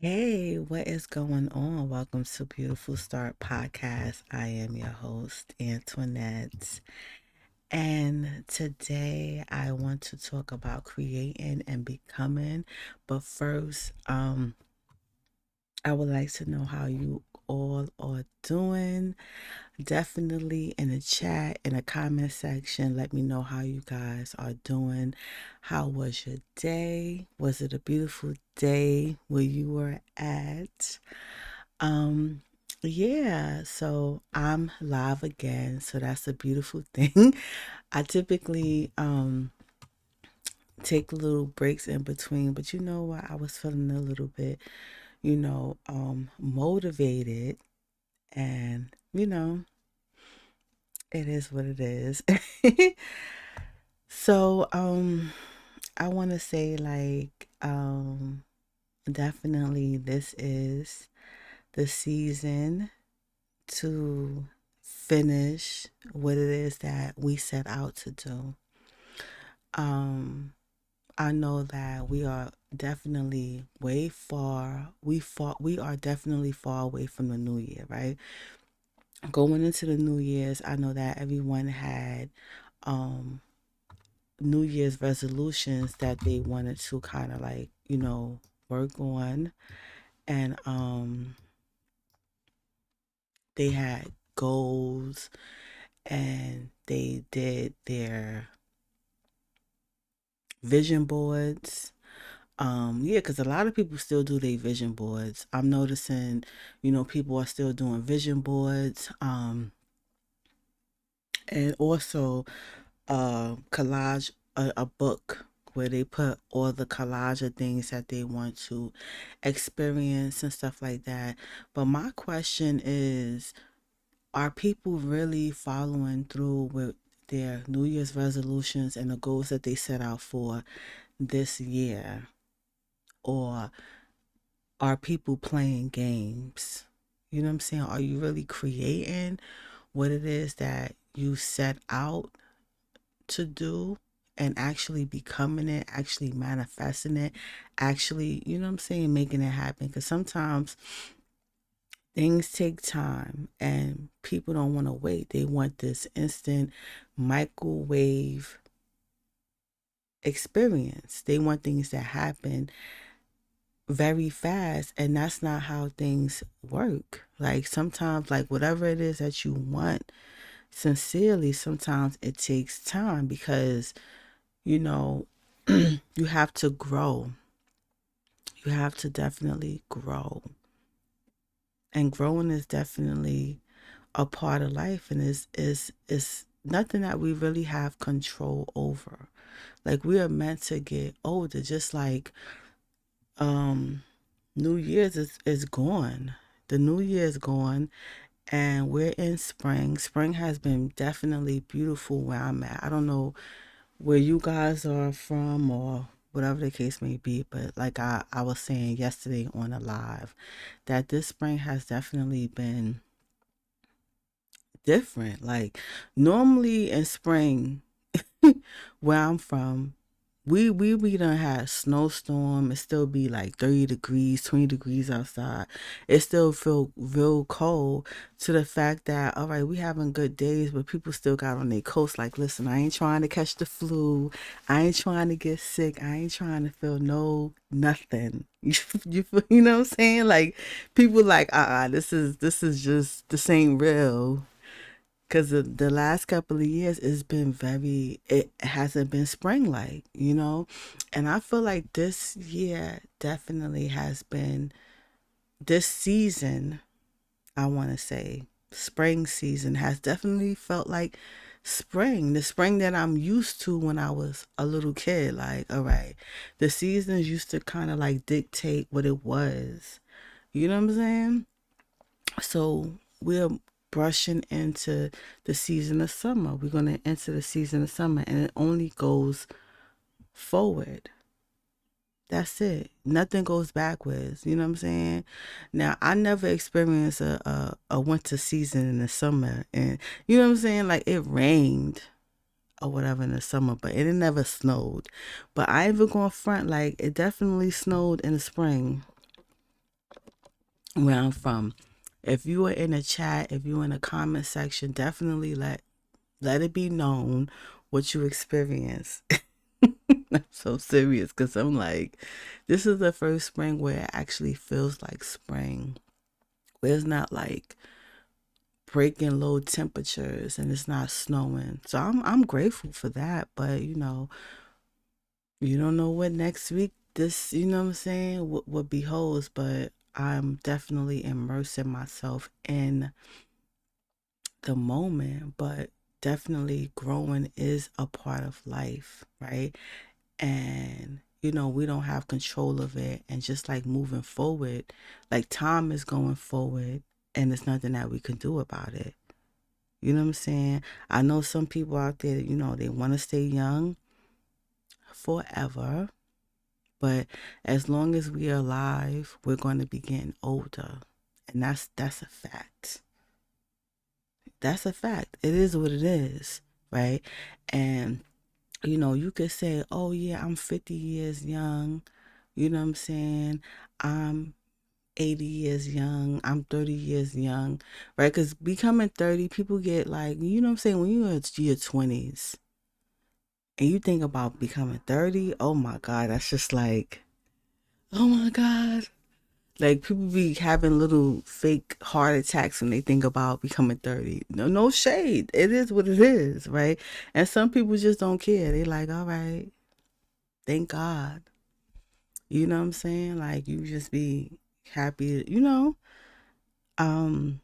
Hey, what is going on? Welcome to Beautiful Start Podcast. I am your host, Antoinette. And today I want to talk about creating and becoming. But first, I would like to know how you all are doing. Definitely in the chat, in the comment section, let me know how you guys are doing. How was your day? Was it a beautiful day where you were at? Um, yeah, so I'm live again, so that's a beautiful thing. I typically take little breaks in between, but you know what? I was feeling a little bit, motivated, and it is what it is. So, I want to say definitely this is the season to finish what it is that we set out to do. Um, I know that we are definitely way far. We are definitely far away from the new year, right? Going into the New Year's, I know that everyone had um New Year's resolutions that they wanted to kind of work on, and they had goals and they did their vision boards. Yeah, because a lot of people still do their vision boards. I'm noticing, people are still doing vision boards. And also collage, a book where they put all the collage of things that they want to experience and stuff like that. But my question is, are people really following through with their New Year's resolutions and the goals that they set out for this year? Or are people playing games? You know what I'm saying? Are you really creating what it is that you set out to do and actually becoming it, actually manifesting it, actually, you know what I'm saying, making it happen? Because sometimes things take time and people don't want to wait. They want this instant microwave experience. They want things that happen very fast, and that's not how things work. Like sometimes, like whatever it is that you want sincerely, sometimes it takes time because you know you have to grow. You have to definitely grow, and growing is definitely a part of life, and is nothing that we really have control over. Like we are meant to get older, just like um New Year's is gone. The new year is gone, and we're in spring. Spring has been definitely beautiful where I'm at. I don't know where you guys are from or whatever the case may be, but like I was saying yesterday on a live, that this spring has definitely been different. Like normally in spring, where I'm from, we done had snowstorm. It still be like 30 degrees, 20 degrees outside. It still feel real cold to the fact that all right, we having good days, but people still got on their coast like, listen, I ain't trying to catch the flu. I ain't trying to get sick. I ain't trying to feel no nothing. You know what I'm saying? Like people like, this is just this ain't real. Cause the last couple of years it's been it hasn't been spring like, and I feel like this year definitely has been this season. I want to say spring season has definitely felt like spring, the spring that I'm used to when I was a little kid. Like, all right, the seasons used to kind of like dictate what it was. You know what I'm saying? So we're brushing into the season of summer. We're going to enter the season of summer, and it only goes forward. That's it. Nothing goes backwards. You know what I'm saying? Now, I never experienced a winter season in the summer. And you know what I'm saying? Like it rained or whatever in the summer, but it never snowed. But I ain't even going front. Like it definitely snowed in the spring. where I'm from. If you are in a chat, if you're in a comment section, definitely let it be known what you experience. I'm so serious because I'm like, this is the first spring where it actually feels like spring. Where it's not like breaking low temperatures and it's not snowing. So I'm grateful for that. But you don't know what next week this, what I'm saying, what beholds, but I'm definitely immersing myself in the moment, but definitely growing is a part of life, right? And we don't have control of it. And just like moving forward, like time is going forward and there's nothing that we can do about it. You know what I'm saying? I know some people out there, they want to stay young forever, but as long as we are alive, we're going to be getting older. And that's a fact. That's a fact. It is what it is, right? And you could say, "Oh yeah, I'm 50 years young." You know what I'm saying? I'm 80 years young. I'm 30 years young, right? Because becoming 30, people get like, you know what I'm saying? When you're in your 20s and you think about becoming 30, oh my God, that's just like, oh my God. Like people be having little fake heart attacks when they think about becoming 30. No, no shade. It is what it is, right? And some people just don't care. They like, all right, thank God. You know what I'm saying? Like you just be happy. Um,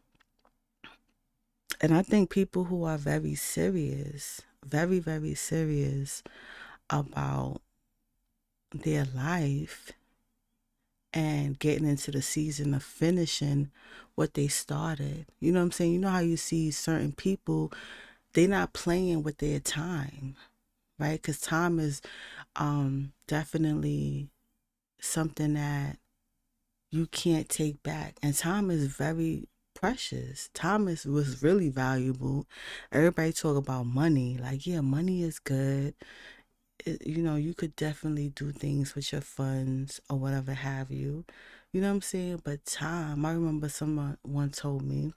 and I think people who are very serious, very, very serious about their life and getting into the season of finishing what they started. You know what I'm saying? You know how you see certain people, they not playing with their time, right? Because time is definitely something that you can't take back. And time is very precious. Time was really valuable. Everybody talk about money. Like, yeah, money is good. You could definitely do things with your funds or whatever have you. You know what I'm saying? But time, I remember someone once told me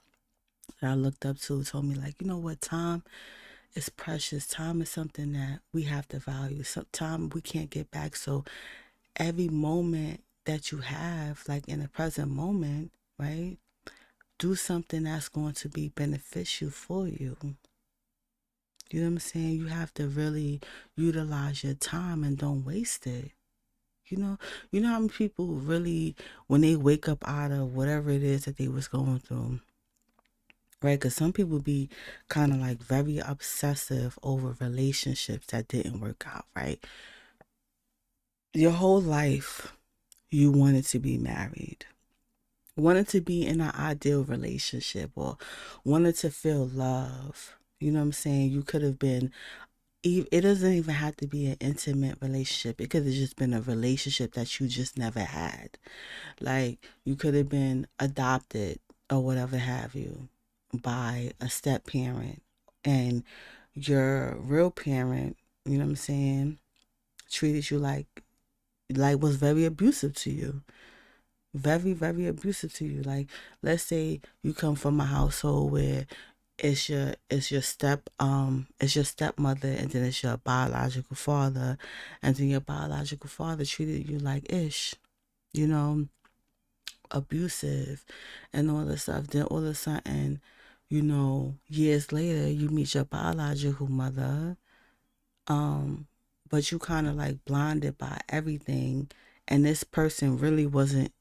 that I looked up to, told me like, you know what, time is precious. Time is something that we have to value. Some time we can't get back. So every moment that you have, like in the present moment, right? Do something that's going to be beneficial for you. You know what I'm saying? You have to really utilize your time and don't waste it. You know, you know how many people really, when they wake up out of whatever it is that they was going through, right? Because some people be kind of like very obsessive over relationships that didn't work out, right? Your whole life, you wanted to be married, wanted to be in an ideal relationship, or wanted to feel love. You know what I'm saying? You could have been, it doesn't even have to be an intimate relationship. It could have just been a relationship that you just never had. Like you could have been adopted or whatever have you by a step parent, and your real parent, you know what I'm saying, treated you like was very abusive to you. Very, very abusive to you. Like let's say you come from a household where it's your stepmother, and then it's your biological father, and then your biological father treated you like ish, you know, abusive and all this stuff. Then all of a sudden, years later you meet your biological mother, um, but you kind of like blinded by everything, and this person really wasn't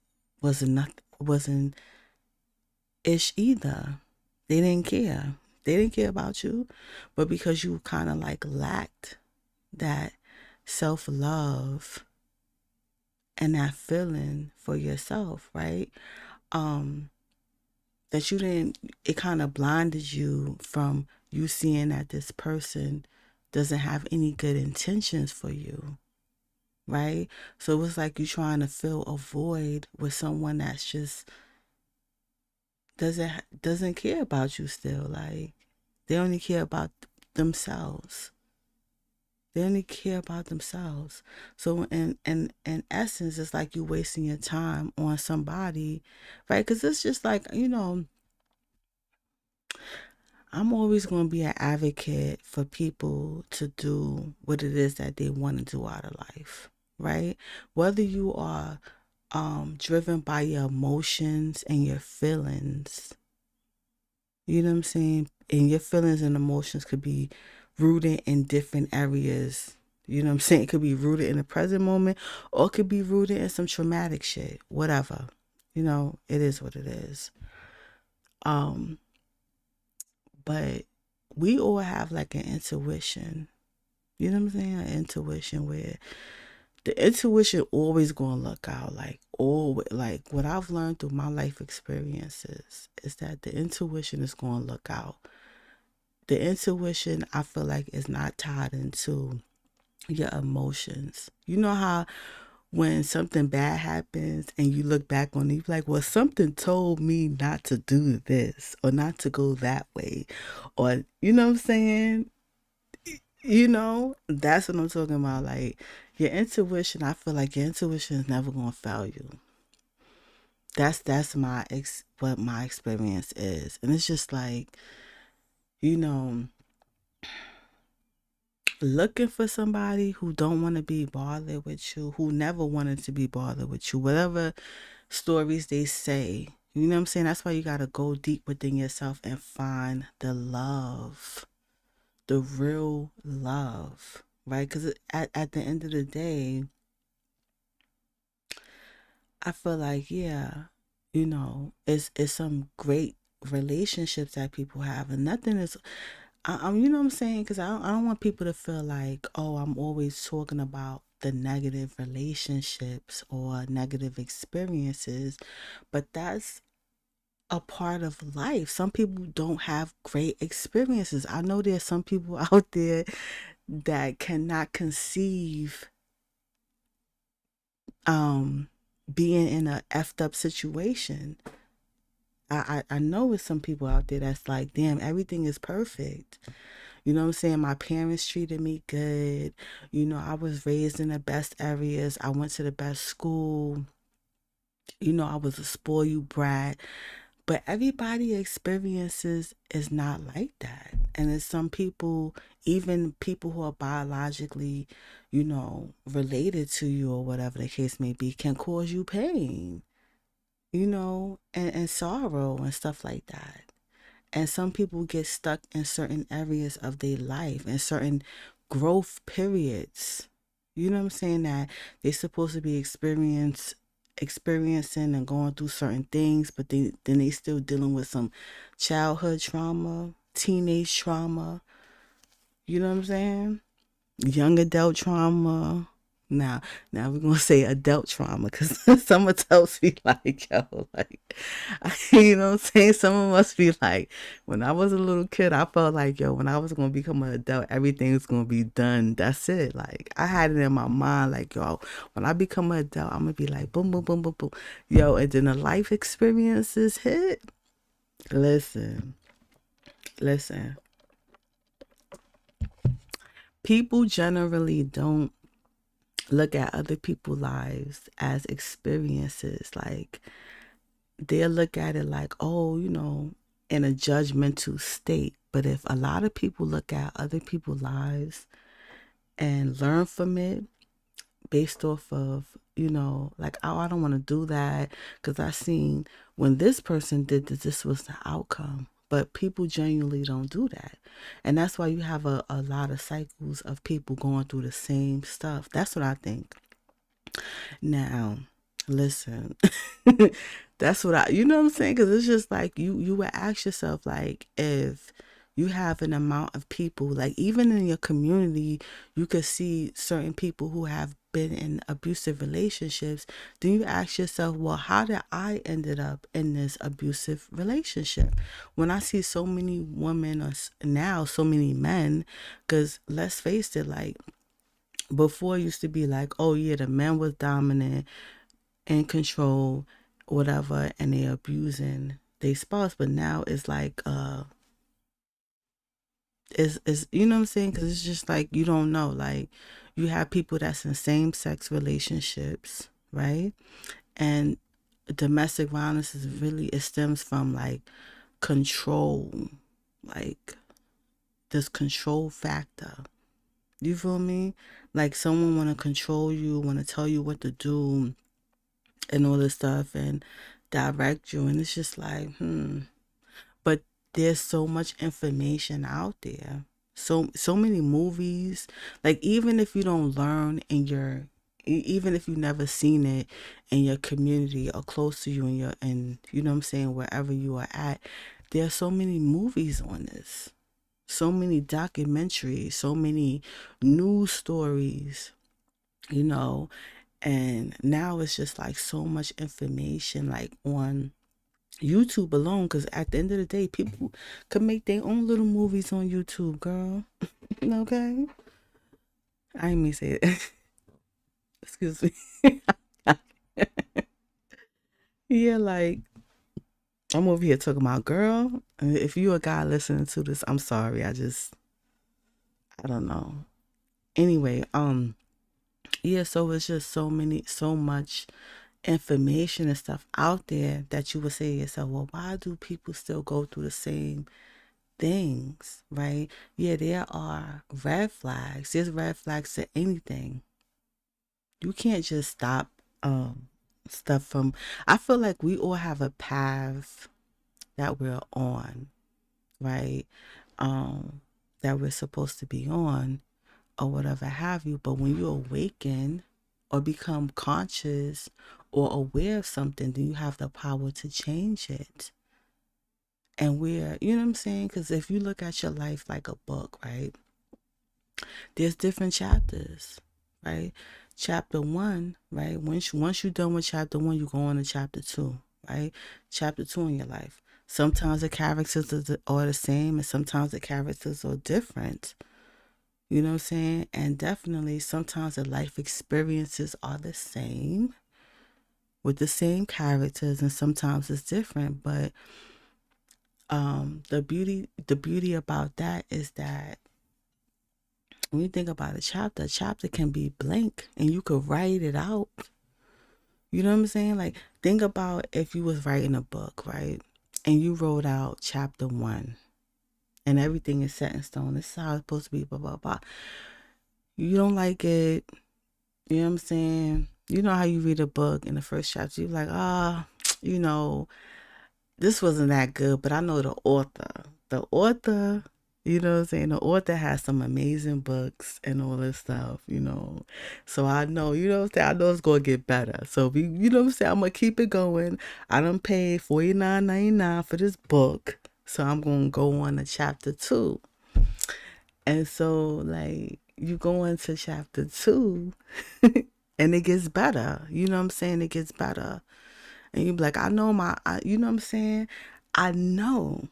ish either. They didn't care. They didn't care about you, but because you kind of like lacked that self love and that feeling for yourself, right? Um, that you didn't, it kind of blinded you from you seeing that this person doesn't have any good intentions for you, right? So it's like you trying to fill a void with someone that's just doesn't care about you still. Like they only care about themselves. They only care about themselves. So in essence, it's like you wasting your time on somebody, right? Because it's just like, I'm always going to be an advocate for people to do what it is that they want to do out of life, right? Whether you are driven by your emotions and your feelings, you know what I'm saying? And your feelings and emotions could be rooted in different areas. You know what I'm saying? It could be rooted in the present moment or it could be rooted in some traumatic shit, whatever. It is what it is. Um, but we all have like an intuition. You know what I'm saying? An intuition where the intuition always gonna look out like always, like what I've learned through my life experiences is that the intuition is gonna look out. The intuition I feel like is not tied into your emotions. You know how when something bad happens and you look back on it, you're like, well, something told me not to do this or not to go that way. Or, you know what I'm saying? That's what I'm talking about. Like, your intuition, I feel like your intuition is never going to fail you. That's what my experience is. And it's just like, you know, looking for somebody who don't want to be bothered with you, who never wanted to be bothered with you, whatever stories they say. You know what I'm saying? That's why you got to go deep within yourself and find the love, the real love, right? Because at the end of the day, I feel like, yeah, it's some great relationships that people have, and nothing is you know what I'm saying? Because I don't want people to feel like, oh, I'm always talking about the negative relationships or negative experiences, but that's a part of life. Some people don't have great experiences. I know there's some people out there that cannot conceive um being in a effed up situation. I know it's some people out there that's like, damn, everything is perfect. You know what I'm saying? My parents treated me good. I was raised in the best areas. I went to the best school. I was a spoiled brat. But everybody experiences is not like that. And it's some people, even people who are biologically, related to you or whatever the case may be, can cause you pain, and sorrow and stuff like that. And some people get stuck in certain areas of their life and certain growth periods. You know what I'm saying? That they're supposed to be experiencing and going through certain things, but then they still dealing with some childhood trauma, teenage trauma. You know what I'm saying? Young adult trauma. Now we're gonna say adult trauma because some adults be like, yo, like, you know what I'm saying? Someone must be like, when I was a little kid, I felt like, yo, when I was gonna become an adult, everything's gonna be done. That's it. Like, I had it in my mind, like, yo, when I become an adult, I'm gonna be like, boom, boom, boom, boom, boom, yo, and then the life experiences hit. Listen, listen. People generally don't look at other people's lives as experiences. Like, they'll look at it like, oh, in a judgmental state. But if a lot of people look at other people's lives and learn from it based off of, like, oh, I don't want to do that because I seen when this person did this was the outcome. But people genuinely don't do that. And that's why you have a lot of cycles of people going through the same stuff. That's what I think. Now, listen, that's what you know what I'm saying? Because it's just like you would ask yourself, like, if you have an amount of people, like, even in your community, you could see certain people who have been in abusive relationships. Then you ask yourself, well, how did I ended up in this abusive relationship? When I see so many women or now so many men, because let's face it, like, before it used to be like, oh yeah, the man was dominant and control, whatever, and they abusing their spouse. But now it's like is you know what I'm saying? Because it's just like you don't know. Like you have people that's in same sex relationships, right? And domestic violence is really, it stems from like control, like this control factor. You feel me? Like someone want to control you, want to tell you what to do and all this stuff and direct you, and it's just like but there's so much information out there, so many movies, like even if you don't learn in your even if you never seen it in your community or close to you in your, and you know what I'm saying, wherever you are at, there are so many movies on this, so many documentaries, so many news stories, you know. And now it's just like so much information like on YouTube alone, because at the end of the day, people could make their own little movies on YouTube, girl. Okay? I ain't mean to say it. Excuse me. Yeah, like, I'm over here talking about, girl, if you a guy listening to this, I'm sorry. I don't know. Anyway, yeah, so it's just so much information and stuff out there that you would say to yourself, well, why do people still go through the same things, right? Yeah, there are red flags. There's red flags to anything. You can't just stop stuff from, I feel like we all have a path that we're on, right? Um that we're supposed to be on or whatever have you, but when you awaken or become conscious or aware of something, then you have the power to change it. And we're, you know what I'm saying? Because if you look at your life like a book, right? There's different chapters, right? Chapter one, right? Once you're done with chapter one, you go on to chapter two, right? Chapter two in your life. Sometimes the characters are the same, and sometimes the characters are different. You know what I'm saying? And definitely, sometimes the life experiences are the same with the same characters, and sometimes it's different. But the beauty about that is that when you think about a chapter can be blank and you could write it out. You know what I'm saying? Like, think about if you was writing a book, right? And you wrote out chapter one and everything is set in stone. This is how it's supposed to be, blah, blah, blah. You don't like it. You know what I'm saying? You know how you read a book in the first chapter, you're like, you know, this wasn't that good, but I know the author. The author, you know what I'm saying? The author has some amazing books and all this stuff, you know. So I know, you know what I'm saying? I know it's gonna get better. So you know what I'm saying? I'm gonna keep it going. I done paid $49.99 for this book. So I'm gonna go on to chapter two. And so like you go into chapter two and it gets better. You know what I'm saying? It gets better. And you be like, I know you know what I'm saying? I know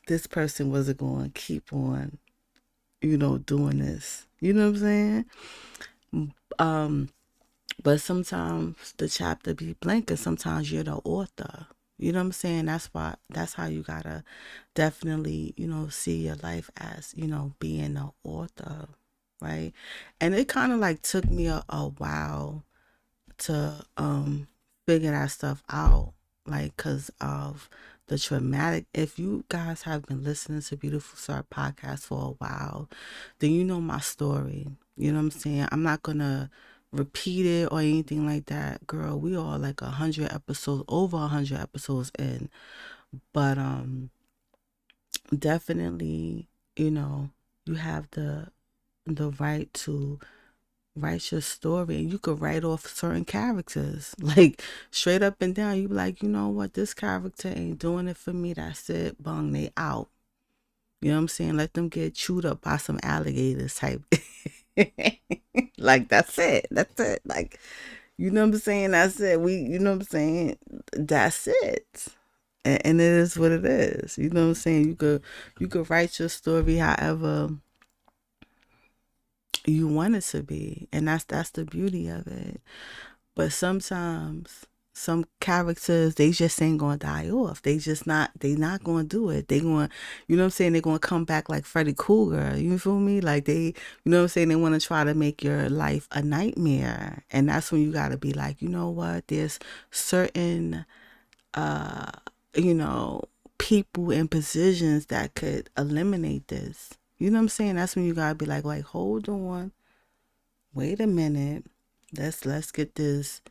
this person wasn't going to keep on, you know, doing this. You know what I'm saying? Um, but sometimes the chapter be blank and sometimes you're the author. You know what I'm saying? That's how you gotta definitely, you know, see your life as, you know, being the author, right? And it kind of like took me a while to figure that stuff out, like because of the traumatic. If you guys have been listening to Beautiful Star podcast for a while, then you know my story. You know what I'm saying? I'm not gonna repeat it or anything like that, girl. We are like 100 episodes, over 100 episodes in. But definitely, you know, you have the right to write your story, and you could write off certain characters like straight up and down. You be like, you know what, this character ain't doing it for me, that's it, bung, they out. You know what I'm saying? Let them get chewed up by some alligators type. Like, that's it, like, you know what I'm saying, that's it, you know what I'm saying, that's it. And it is what it is. You know what I'm saying? You could write your story however you want it to be, and that's the beauty of it. But sometimes some characters, they just ain't gonna die off. They not gonna do it. They gonna, you know what I'm saying, they're gonna come back like Freddy Krueger. You feel me? Like they, you know what I'm saying, they wanna try to make your life a nightmare. And that's when you gotta be like, you know what, there's certain uh, you know, people in positions that could eliminate this. You know what I'm saying? That's when you gotta be like, hold on, wait a minute. Let's get this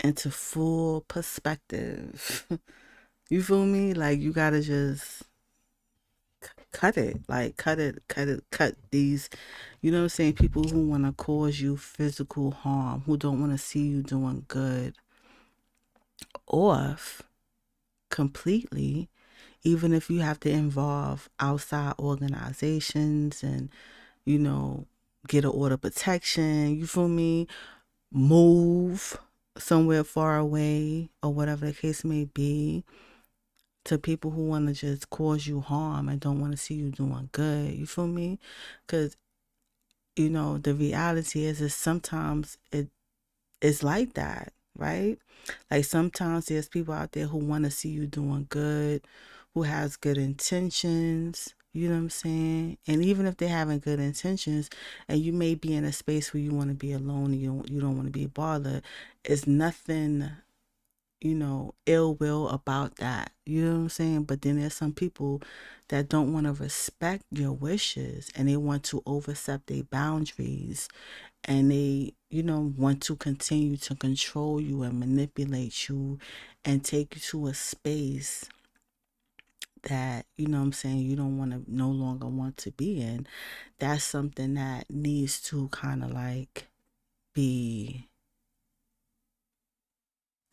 into full perspective. You feel me? Like you gotta just cut it. Like cut these, you know what I'm saying, people who wanna cause you physical harm, who don't wanna see you doing good off completely, even if you have to involve outside organizations and, you know, get an order of protection, you feel me? Move somewhere far away or whatever the case may be, to people who want to just cause you harm and don't want to see you doing good. You feel me? Because, you know, the reality is sometimes it's like that, right? Like sometimes there's people out there who want to see you doing good, who has good intentions. You know what I'm saying? And even if they're having good intentions, and you may be in a space where you want to be alone, and you don't want to be bothered, it's nothing, you know, ill will about that. You know what I'm saying? But then there's some people that don't want to respect your wishes, and they want to overstep their boundaries, and they, you know, want to continue to control you and manipulate you and take you to a space that, you know what I'm saying, you don't want to, no longer want to be in. That's something that needs to kind of like be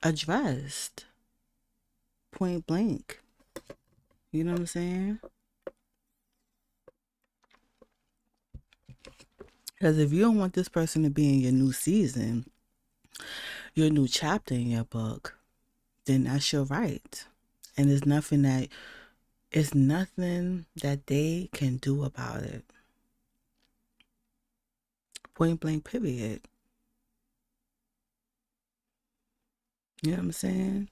addressed point blank. You know what I'm saying? Because if you don't want this person to be in your new season, your new chapter in your book, then that's your right. And it's nothing that they can do about it. Point blank, period. You know what I'm saying?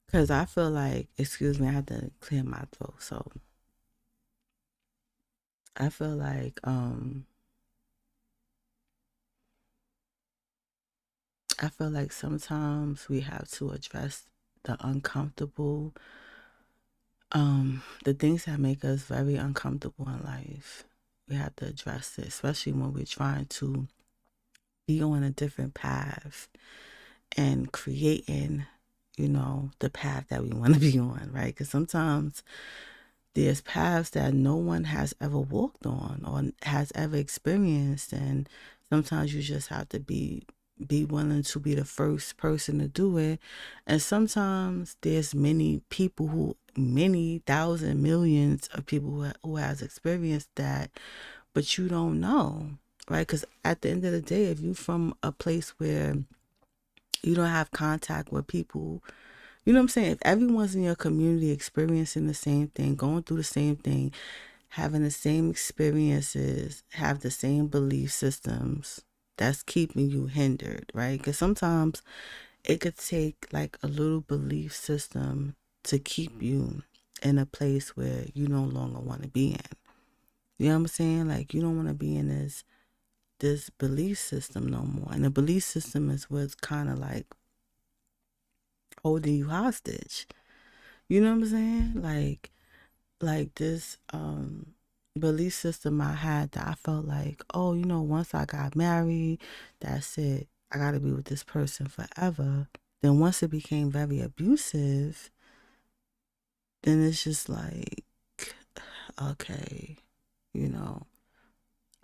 Because I feel like, excuse me, I have to clear my throat. So I feel like, I feel like sometimes we have to address the uncomfortable, the things that make us very uncomfortable in life. We have to address it, especially when we're trying to be on a different path and creating, you know, the path that we want to be on, right? Because sometimes there's paths that no one has ever walked on or has ever experienced, and sometimes you just have to be willing to be the first person to do it. And sometimes there's many people who, many thousand millions of people who has experienced that, but you don't know, right? Because at the end of the day, if you from a place where you don't have contact with people, you know what I'm saying, if everyone's in your community experiencing the same thing, going through the same thing, having the same experiences, have the same belief systems, that's keeping you hindered, right? Because sometimes it could take like a little belief system to keep you in a place where you no longer want to be in. You know what I'm saying? Like you don't want to be in this belief system no more. And the belief system is what's kind of like holding you hostage. You know what I'm saying? Like this belief system I had, that I felt like, oh, you know, once I got married, that's it. I got to be with this person forever. Then once it became very abusive, then it's just like, okay, you know,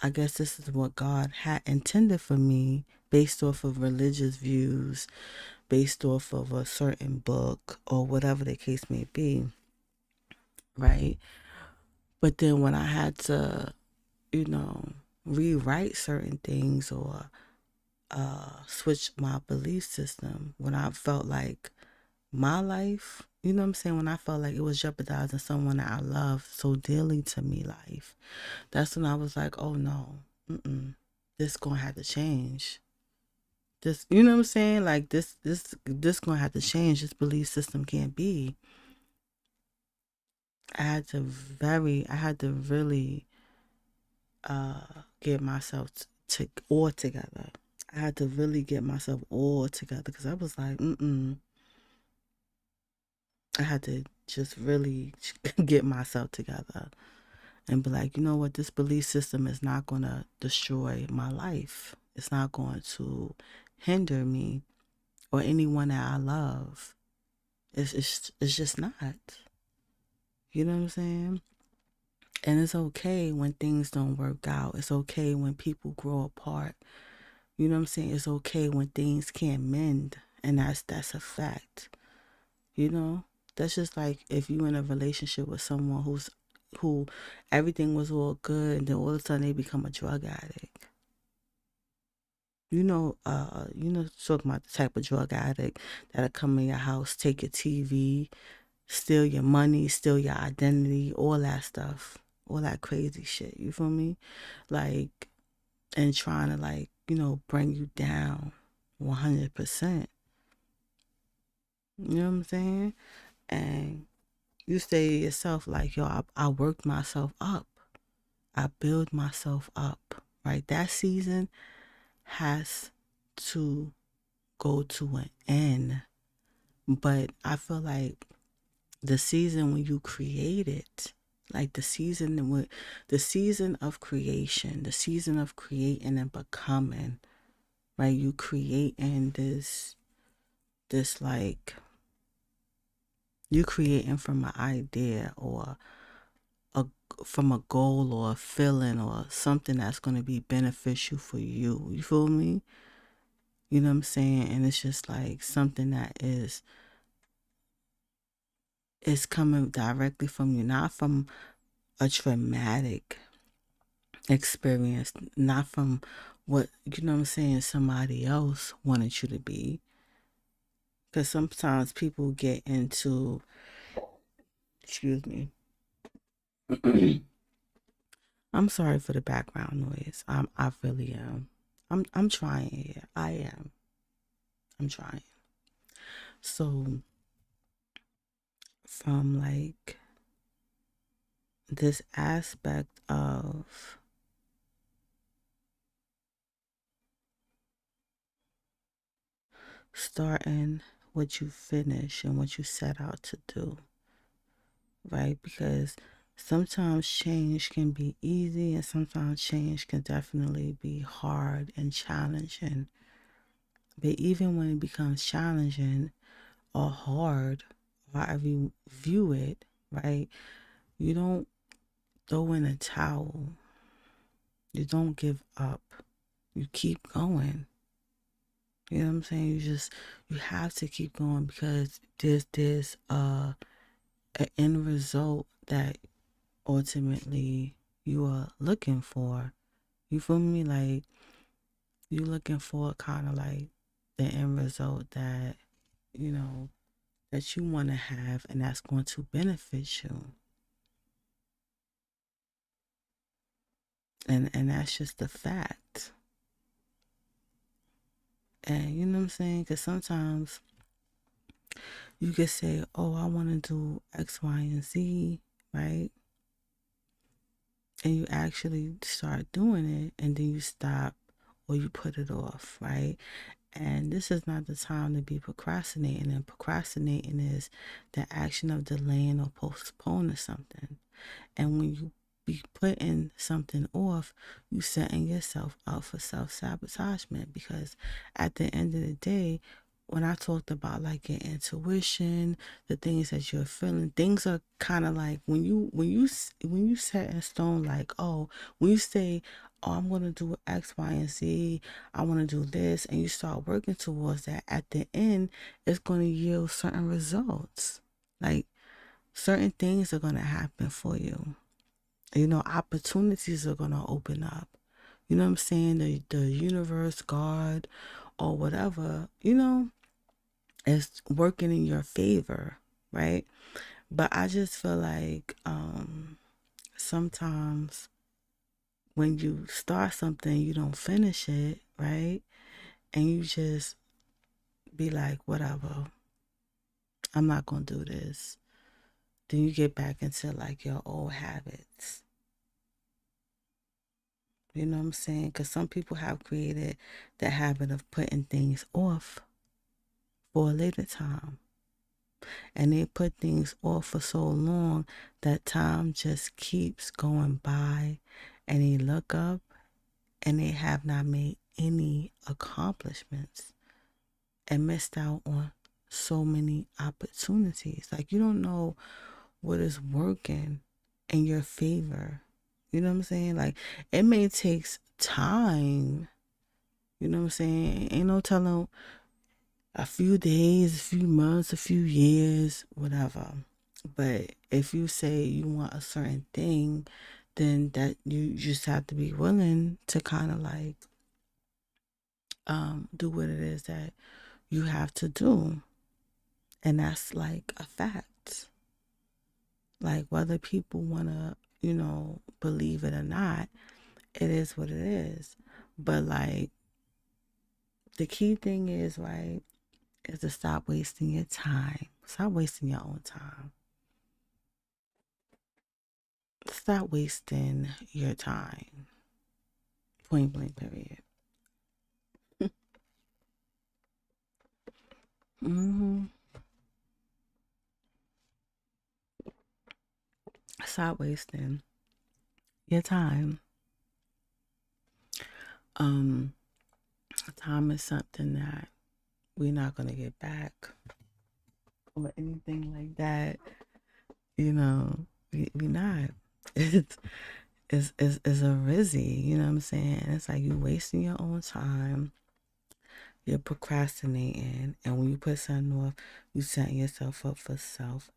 I guess this is what God had intended for me based off of religious views, based off of a certain book or whatever the case may be, right? But then when I had to, you know, rewrite certain things or switch my belief system, when I felt like my life, you know what I'm saying, when I felt like it was jeopardizing someone that I love so dearly to me life, that's when I was like, oh no, this gonna have to change. This, you know what I'm saying? Like this gonna have to change. This belief system can't be. I had to really get myself to all together. I had to really get myself all together because I was like, mm-mm. I had to just really get myself together and be like, you know what, this belief system is not going to destroy my life. It's not going to hinder me or anyone that I love. It's just not. You know what I'm saying? And it's okay when things don't work out. It's okay when people grow apart. You know what I'm saying? It's okay when things can't mend. And that's a fact. You know? That's just like if you in a relationship with someone who everything was all good and then all of a sudden they become a drug addict. Talking about the type of drug addict that'll come in your house, take your TV, steal your money, steal your identity, all that stuff, all that crazy shit. You feel me? Like, and trying to bring you down 100%. You know what I'm saying? And you say to yourself, like, yo, I worked myself up. I build myself up, right? That season has to go to an end. But I feel like the season when you create it, like the season of creation, the season of creating and becoming, right? You creating this like you creating from an idea or a from a goal or a feeling or something that's going to be beneficial for you. You feel me? You know what I'm saying? And it's just like something that is coming directly from you, not from a traumatic experience, not from what, you know what I'm saying, somebody else wanted you to be. Because sometimes people get into, excuse me, I'm sorry for the background noise. I really am. I'm trying here. I am. I'm trying. So from like this aspect of starting what you finish and what you set out to do, right? Because sometimes change can be easy and sometimes change can definitely be hard and challenging. But even when it becomes challenging or hard, however you view it, right? You don't throw in a towel. You don't give up. You keep going. You know what I'm saying? You have to keep going because there's an end result that ultimately you are looking for. You feel me? Like you looking for kind of like the end result that you know that you want to have and that's going to benefit you. And that's just a fact. And you know what I'm saying? Because sometimes you could say, oh, I want to do X, Y, and Z, right? And you actually start doing it and then you stop or you put it off, right? And this is not the time to be procrastinating. And procrastinating is the action of delaying or postponing something. And when you be putting something off, you setting yourself up for self-sabotagement because at the end of the day, when I talked about like your intuition, the things that you're feeling, things are kind of like when you set in stone, like, oh, when you say, oh, I'm gonna do X, Y, and Z, I want to do this, and you start working towards that, at the end, it's gonna yield certain results. Like certain things are gonna happen for you. You know, opportunities are gonna open up. You know what I'm saying? The universe, God, or whatever, is working in your favor, right? But I just feel like sometimes when you start something, you don't finish it, right? and you just be like, whatever, I'm not gonna do this. Then you get back into like your old habits. You know what I'm saying? Because some people have created the habit of putting things off for a later time. And they put things off for so long that time just keeps going by. And they look up and they have not made any accomplishments and missed out on so many opportunities. Like, you don't know what is working in your favor. You know what I'm saying? Like, it may take time. You know what I'm saying? Ain't no telling, a few days, a few months, a few years, whatever. But if you say you want a certain thing, then that you just have to be willing to kind of like do what it is that you have to do. And that's like a fact. Like, whether people want to, believe it or not, it is what it is. But like, the key thing is, right, is to stop wasting your time. Stop wasting your own time. Stop wasting your time. Point blank, period. hmm Stop wasting your time. Um, Time is something that we're not gonna get back or anything like that. We not. It's a rizzy. You know what I'm saying? It's like you wasting your own time. You're procrastinating, and when you put something off, you setting yourself up for self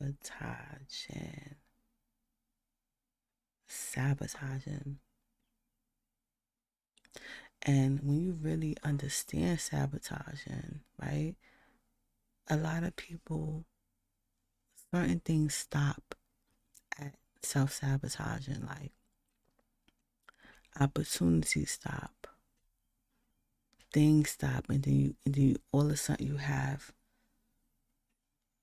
sabotaging. Sabotaging. And when you really understand sabotaging, right? A lot of people, certain things stop at self sabotaging, like opportunities stop, things stop, and then you all of a sudden you have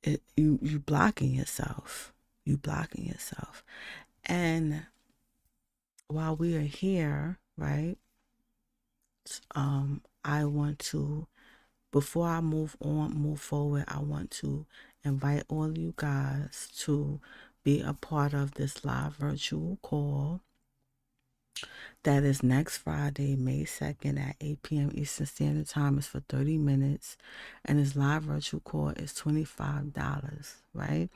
it. You blocking yourself. You blocking yourself. And while we are here, right? I want to, before I move forward, I want to invite all you guys to be a part of this live virtual call that is next Friday, May 2nd at 8 p.m. Eastern Standard Time. It's for 30 minutes, and this live virtual call is $25, right?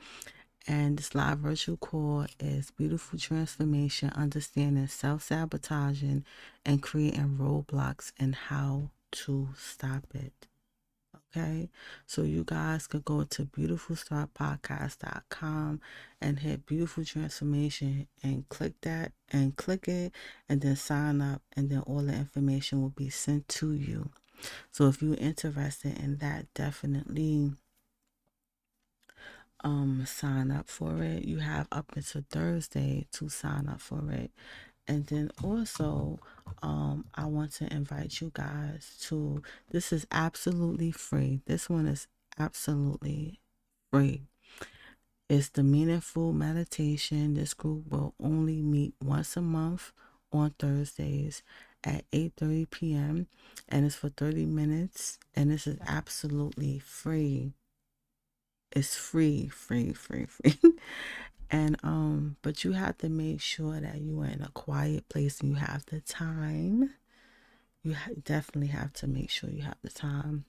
And this live virtual call is Beautiful Transformation, Understanding Self-Sabotaging, and Creating Roadblocks and How to Stop It. Okay, so you guys could go to beautifulstarpodcast.com and hit Beautiful Transformation and click that and click it and then sign up, and then all the information will be sent to you. So if you're interested in that, definitely sign up for it. You have up until Thursday to sign up for it. And then also, I want to invite you guys to, this is absolutely free. This one is absolutely free. It's the Meaningful Meditation. This group will only meet once a month on Thursdays at 8:30 p.m. and it's for 30 minutes, and this is absolutely free. It's free, free, free, free. And but you have to make sure that you are in a quiet place and you have the time. You definitely have to make sure you have the time.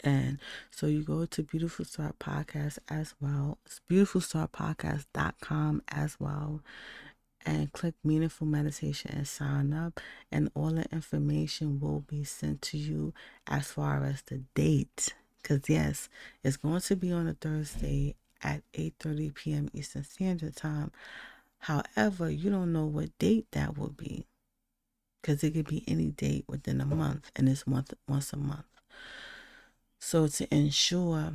And so you go to Beautiful Start Podcast as well. It's beautifulstartpodcast.com as well. And click Meaningful Meditation and sign up. And all the information will be sent to you as far as the date. Because yes, it's going to be on a Thursday at 8:30 p.m. Eastern Standard Time. However, you don't know what date that will be, because it could be any date within a month, and it's once a month. So to ensure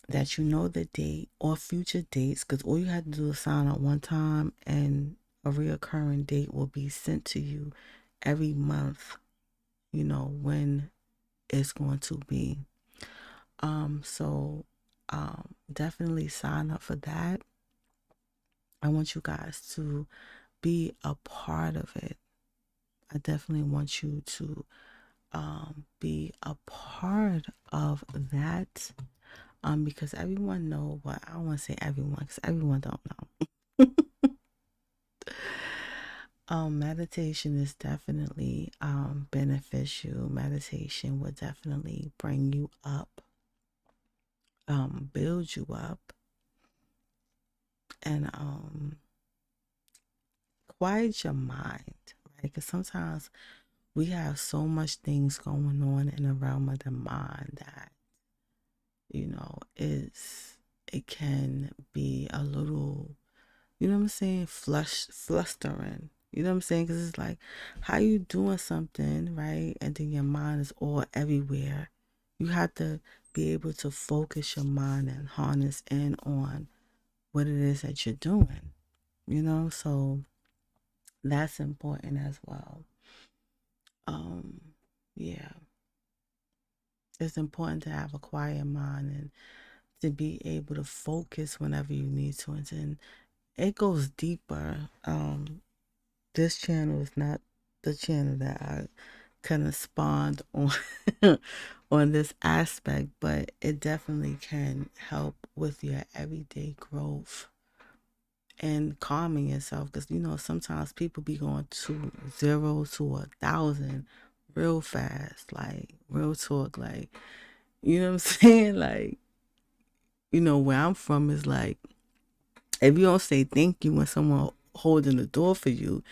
that you know the date or future dates, because all you have to do is sign up one time, and a reoccurring date will be sent to you every month. when it's going to be. So definitely sign up for that. I want you guys to be a part of it. I definitely want you to be a part of that. Because everyone know what I don't want to say everyone, because everyone don't know. Meditation is definitely beneficial. Meditation will definitely bring you up, build you up, and quiet your mind, right? Because sometimes we have so much things going on in the realm of the mind that it can be a little, you know what I'm saying, flustering. You know what I'm saying? Because it's like, how you doing something, right? And then your mind is all everywhere. You have to be able to focus your mind and harness in on what it is that you're doing, So that's important as well. Um, yeah, it's important to have a quiet mind and to be able to focus whenever you need to. And then it goes deeper. This channel is not the channel that I kind of spawned on on this aspect, but it definitely can help with your everyday growth and calming yourself. Because sometimes people be going to 0 to 1,000 real fast, like real talk, like you know what I'm saying, like where I'm from is like, if you don't say thank you when someone holding the door for you,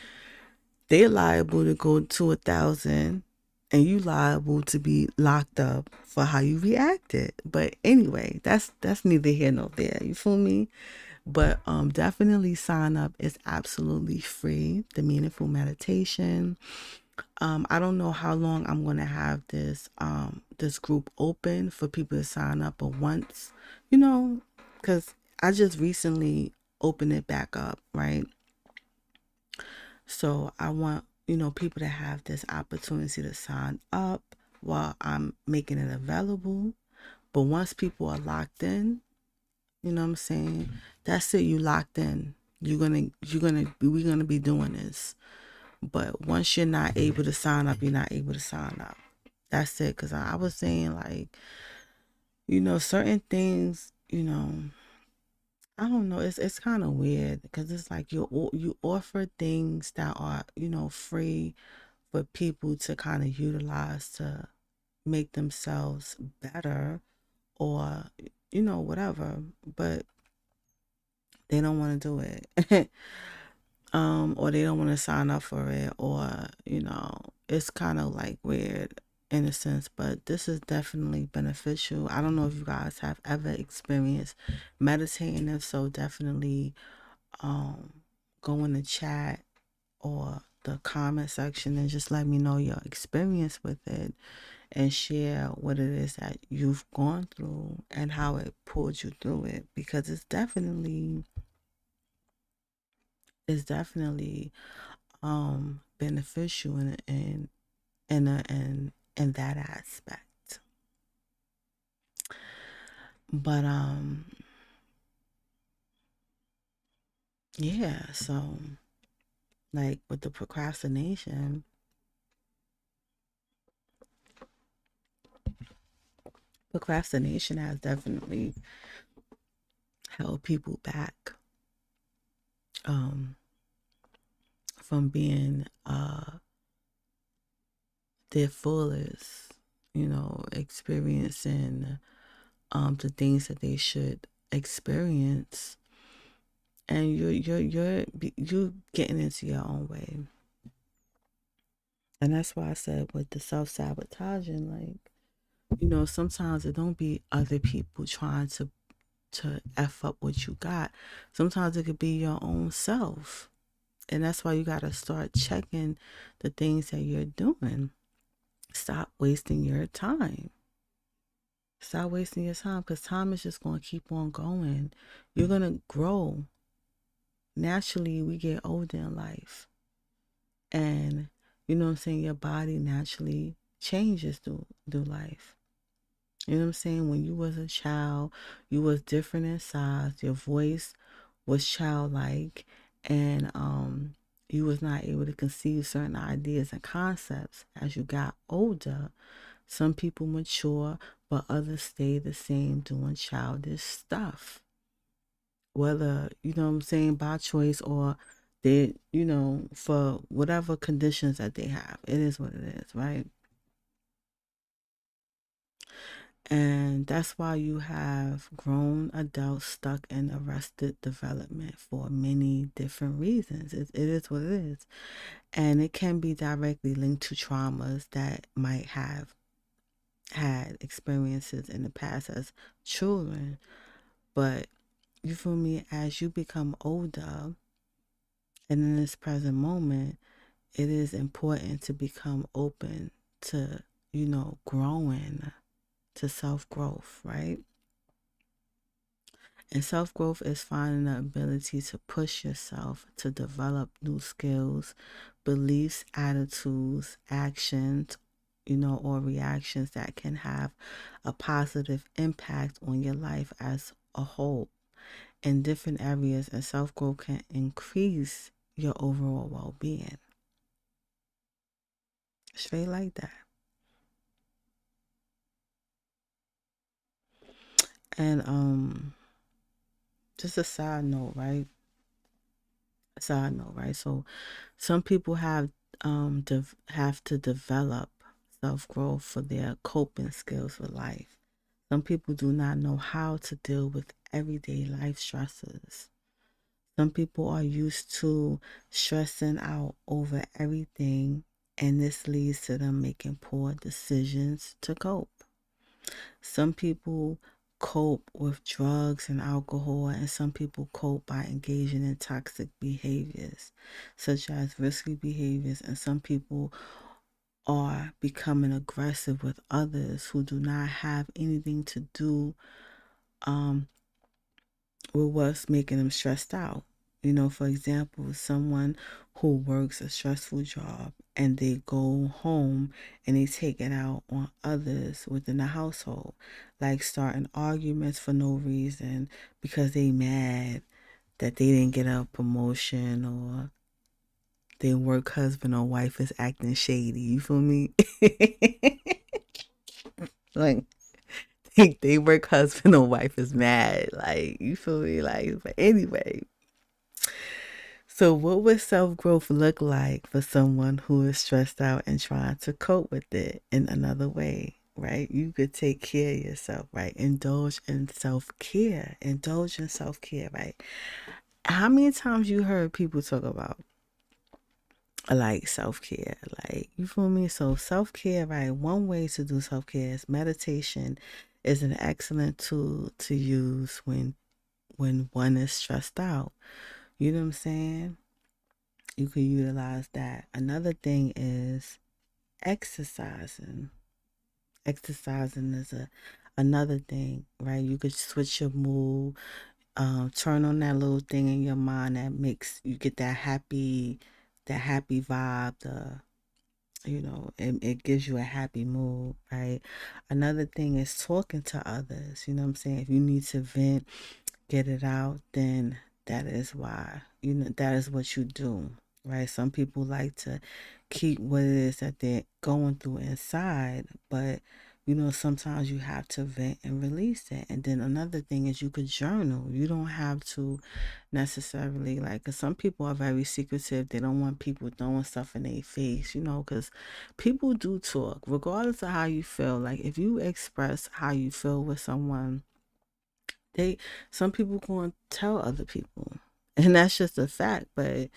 they liable to go to 1,000, and you liable to be locked up for how you reacted. But anyway, that's neither here nor there. You feel me? But definitely sign up. It's absolutely free. The Meaningful Meditation. I don't know how long I'm gonna have this group open for people to sign up, but once, because I just recently opened it back up, right? So I want, people to have this opportunity to sign up while I'm making it available. But once people are locked in, you know what I'm saying? That's it, you locked in. We're gonna be doing this. But once you're not able to sign up, you're not able to sign up. That's it. Cause I was saying, like, certain things, I don't know. It's kind of weird because it's like you offer things that are free for people to kind of utilize to make themselves better, or whatever, but they don't want to do it. Or they don't want to sign up for it, or it's kind of like weird in a sense, but this is definitely beneficial. I don't know if you guys have ever experienced meditating. If so, definitely go in the chat or the comment section and just let me know your experience with it, and share what it is that you've gone through and how it pulled you through it, because it's definitely beneficial in that aspect. But yeah, so like with the procrastination has definitely held people back um from being their fullest, experiencing the things that they should experience, and you're getting into your own way. And that's why I said with the self-sabotaging, like, sometimes it don't be other people trying to F up what you got. Sometimes it could be your own self. And that's why you gotta start checking the things that you're doing. Stop wasting your time. Stop wasting your time, because time is just gonna keep on going. You're gonna grow. Naturally, we get older in life. And you know what I'm saying, your body naturally changes through life. You know what I'm saying? When you was a child, you was different in size, your voice was childlike, and you was not able to conceive certain ideas and concepts. As you got older, some people mature, but others stay the same doing childish stuff. Whether, you know what I'm saying, by choice or they, for whatever conditions that they have. It is what it is, right? And that's why you have grown adults stuck in arrested development for many different reasons. It is what it is. And it can be directly linked to traumas that might have had experiences in the past as children. But you feel me, as you become older and in this present moment, it is important to become open to, growing, to self growth, right? And self growth is finding the ability to push yourself to develop new skills, beliefs, attitudes, actions, or reactions that can have a positive impact on your life as a whole in different areas. And self growth can increase your overall well being. Straight like that. And just a side note, right? So some people have to develop self growth for their coping skills with life. Some people do not know how to deal with everyday life stresses. Some people are used to stressing out over everything, and this leads to them making poor decisions to cope. Some people cope with drugs and alcohol, and some people cope by engaging in toxic behaviors, such as risky behaviors, and some people are becoming aggressive with others who do not have anything to do um, with what's making them stressed out. For example, someone who works a stressful job and they go home and they take it out on others within the household, like starting arguments for no reason because they mad that they didn't get a promotion or their work husband or wife is acting shady. You feel me? Like they work husband or wife is mad. Like, you feel me? Like, but anyway, so, what would self growth look like for someone who is stressed out and trying to cope with it in another way? Right? You could take care of yourself, right? Indulge in self care. Indulge in self care, right? How many times you heard people talk about like self care? Like, you feel me? So, self care, right? One way to do self care is meditation is an excellent tool to use when one is stressed out. You know what I'm saying? You can utilize that. Another thing is exercising. Exercising is another thing, right? You could switch your mood, turn on that little thing in your mind that makes you get that happy vibe. It gives you a happy mood, right? Another thing is talking to others. You know what I'm saying? If you need to vent, get it out, then that is why, that is what you do, right? Some people like to keep what it is that they're going through inside, but sometimes you have to vent and release it. And then another thing is you could journal. You don't have to necessarily, like, because some people are very secretive. They don't want people throwing stuff in their face, because people do talk regardless of how you feel. Like, if you express how you feel with someone, they some people going to tell other people, and that's just a fact. But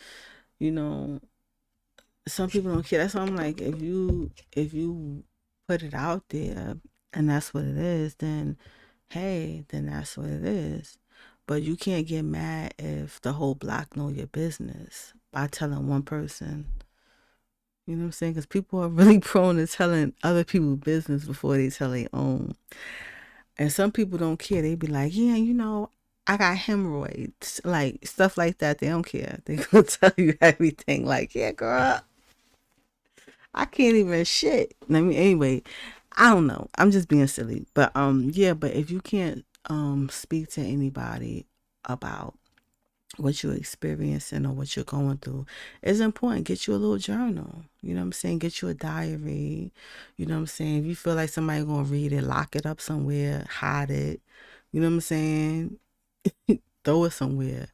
you know some people don't care. That's why I'm like, if you put it out there and that's what it is, then hey, then that's what it is. But you can't get mad if the whole block know your business by telling one person. You know what I'm saying? Because people are really prone to telling other people business before they tell their own. And some people don't care. They be like, yeah, I got hemorrhoids, like stuff like that. They don't care. They gonna tell you everything. Like, yeah, girl, I can't even shit. I mean, anyway, I don't know. I'm just being silly. But yeah, but if you can't speak to anybody about what you're experiencing or what you're going through, it's important. Get you a little journal. You know what I'm saying? Get you a diary. You know what I'm saying? If you feel like somebody gonna read it, lock it up somewhere, hide it. You know what I'm saying? Throw it somewhere.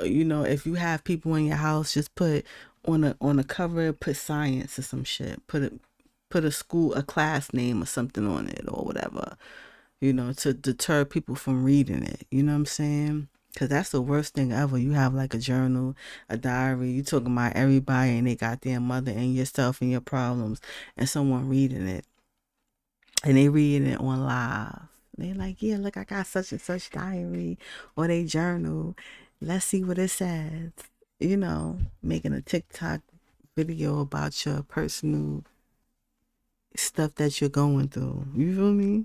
You know, if you have people in your house, just put on a cover, put science or some shit. Put a school, a class name or something on it or whatever, you know, to deter people from reading it. You know what I'm saying? Because that's the worst thing ever. You have like a journal, a diary, you talking about everybody and they got their mother and yourself and your problems, and someone reading it and they reading it on live. They like, yeah, look, I got such and such diary or they journal. Let's see what it says. You know, making a TikTok video about your personal stuff that you're going through. You feel me?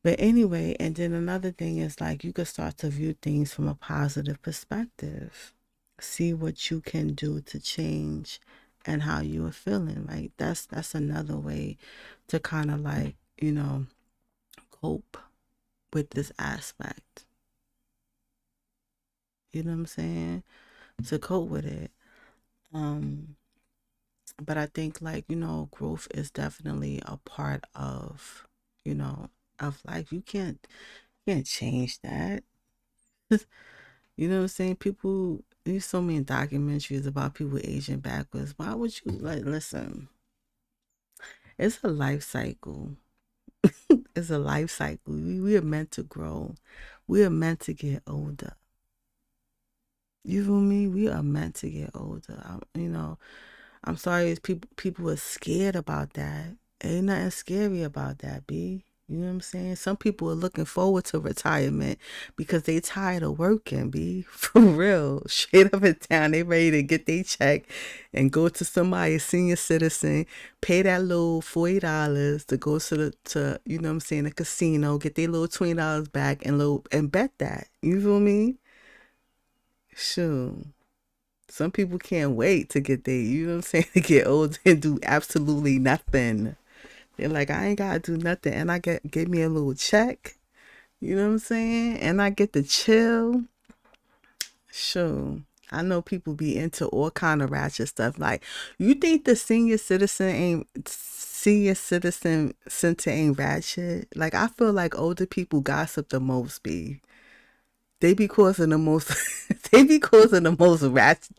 But anyway, and then another thing is like you could start to view things from a positive perspective. See what you can do to change and how you are feeling. Like that's another way to kind of like, you know, cope with this aspect. You know what I'm saying? To cope with it. Um but I think like, you know, growth is definitely a part of, you know, of life. You can't change that. You know what I'm saying? People, there's so many documentaries about people aging backwards. Why would you like listen? It's a life cycle. It's a life cycle. We are meant to grow. We are meant to get older. You feel me? We are meant to get older. You know, I'm sorry if people are scared about that. Ain't nothing scary about that, B. You know what I'm saying? Some people are looking forward to retirement because they tired of working, B. For real. Straight up and down. They ready to get their check and go to somebody, senior citizen, pay that little $40 to go to you know what I'm saying, the casino, get their little $20 back and bet that. You feel me? Sure. Some people can't wait to get there, you know what I'm saying, to get old and do absolutely nothing. They're like, I ain't gotta do nothing and I get me a little check, you know what I'm saying? And I get to chill. Sure. I know people be into all kind of ratchet stuff. Like, you think the senior citizen center ain't ratchet? Like, I feel like older people gossip the most, be. They be causing the most they be causing the most ratchet.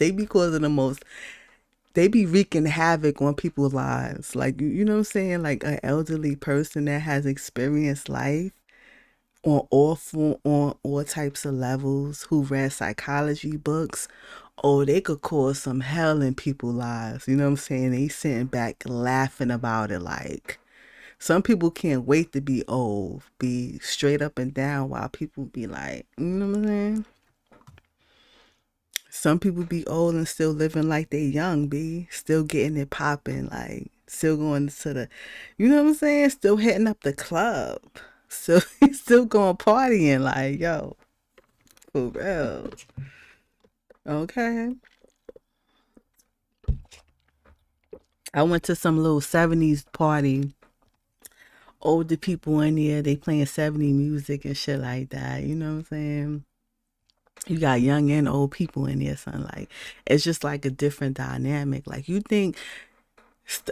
They be wreaking havoc on people's lives. Like you know what I'm saying? Like an elderly person that has experienced life on all types of levels, who read psychology books. Oh, they could cause some hell in people's lives. You know what I'm saying? They sitting back laughing about it. Like some people can't wait to be old, be straight up and down, while people be like, you know what I'm saying? Some people be old and still living like they young, be still getting it popping, like still going to the, you know what I'm saying? Still hitting up the club, still still going partying, like yo, for real. Okay, I went to some little '70s party. Older people in there, they playing '70s music and shit like that. You know what I'm saying? You got young and old people in there, son. Like it's just like a different dynamic. Like you think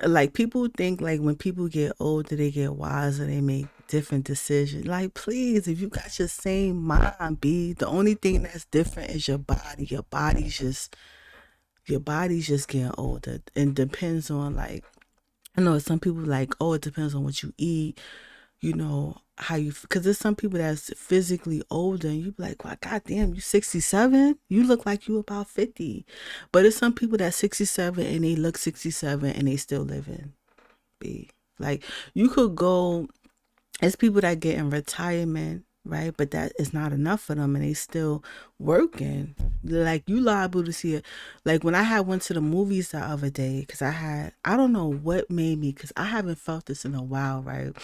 like people think like when people get older they get wiser, they make different decisions. Like please, if you got your same mind, be the only thing that's different is your body. Your body's just getting older, and depends on like, I know some people like, oh, it depends on what you eat, you know, how you, because there's some people that's physically older and you be like, well, goddamn, you 67, you look like you about 50. But there's some people that's 67 and they look 67 and they still living, be like, you could go, it's people that get in retirement, right? But that is not enough for them and they still working. Like you liable to see it. Like when I had went to the movies the other day, because I don't know what made me, because I haven't felt this in a while, right?